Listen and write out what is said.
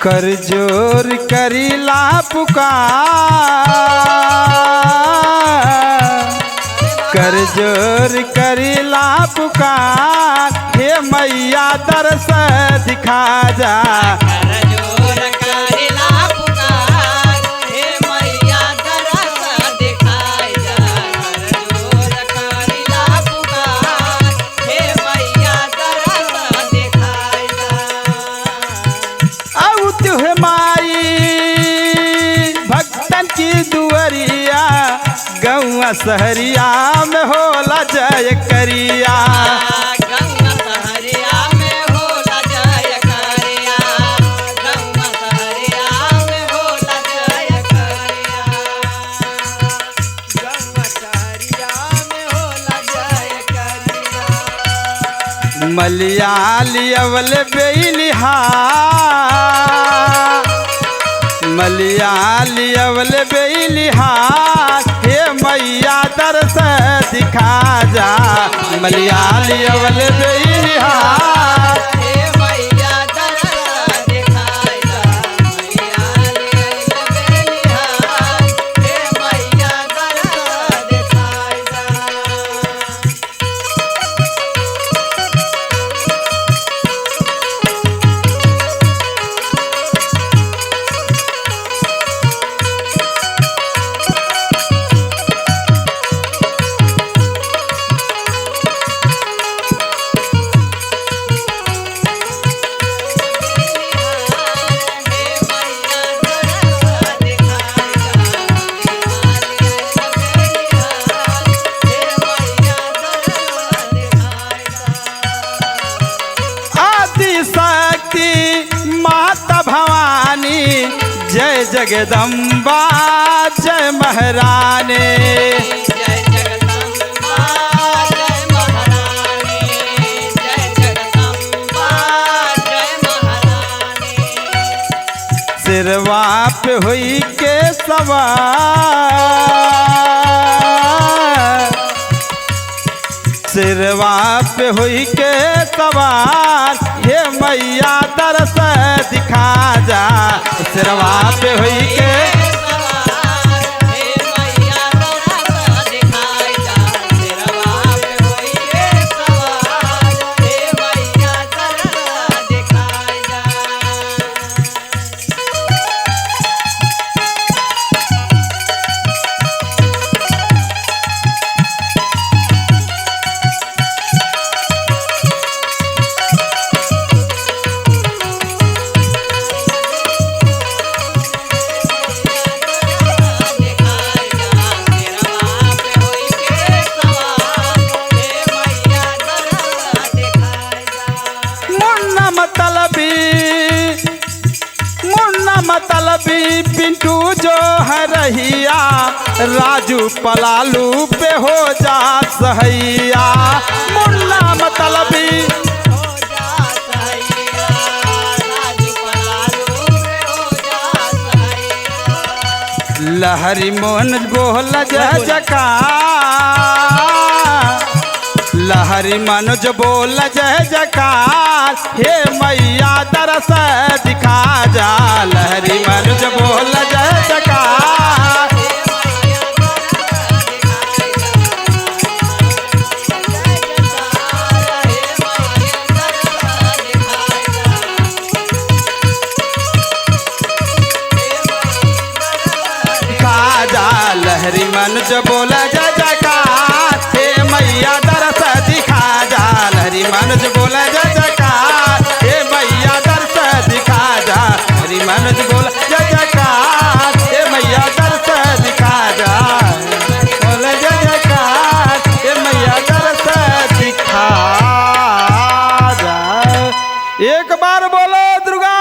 कर जोर करीला पुकार, कर जोर करीला पुकार, हे मैया दर्श दिखा जा। गौआ सहरिया में होला जय करिया, गौआ सहरिया में होला जय करिया, गौआ सहरिया में होला जय करिया, गौआ सहरिया में होला जय करिया। मलयाली अवल बेलिहा, मलयाली अवल बेलिहा, हे मैया दर्श दिखा जा। मलयाली अवल बेलिहा, हे मैया दर्श दिखा जा। मलयाली अवल बेलिहा, हे मैया दर्श दिखा जा। माता भवानी जय जगदम्बा जय महारानी, जय जगदम्बा जय महारानी, जय जगदम्बा जय महारानी। सिरवा पे हुई के सवार, सिरवा पे हुई के सवार, हे मैया दर्श दिखा जा। सिरवा पे हुई के सवार, हे मैया दर्श दिखाई जा। सिरवा पे हुई के सवार, हे मैया दर्श दिखाई जा। मतलबी पिंटू जो है रहिया, राजू पलालू पे हो जा सहैया। मुन्ना मतलबी हो जा सहैया, राजू पलालू पे हो जा सहैया। लहरी मोहन बोल जय जयकार, लहरी मनोज बोल जय जयकार, हे मैया दर्श दिखा जा। लहरी मनोज बोल जय जयकार, लहरी मनोज बोल जय जयकार, हे मैया दर्श दिखा जा। लहरी मनोज बोल जय जयकार, हे मैया दर्श दिखा जा। हरी मनोज बोल जय जयकार, हे मैया दर्श दिखा जा। बोल जय जयकार, हे मैया दर्श दिखा जा। एक बार बोलो दुर्गा